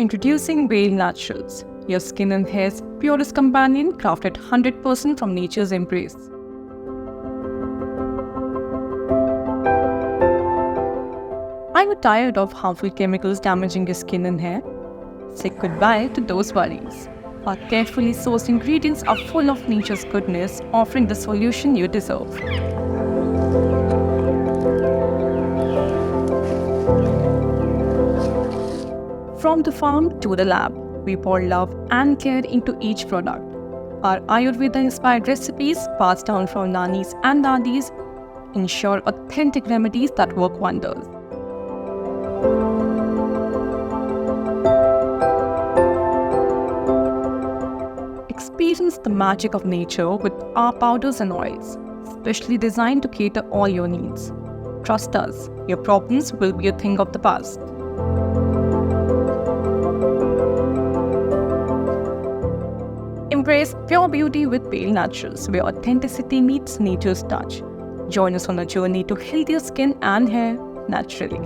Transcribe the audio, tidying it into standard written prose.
Introducing Veil Naturals, your skin and hair's purest companion, crafted 100% from nature's embrace. Are you tired of harmful chemicals damaging your skin and hair? Say goodbye to those worries. Our carefully sourced ingredients are full of nature's goodness, offering the solution you deserve. From the farm to the lab, we pour love and care into each product. Our Ayurveda-inspired recipes, passed down from nannies and dadis, ensure authentic remedies that work wonders. Experience the magic of nature with our powders and oils, specially designed to cater all your needs. Trust us, your problems will be a thing of the past. Embrace pure beauty with Veil Naturals, where authenticity meets nature's touch. Join us on a journey to healthier skin and hair naturally.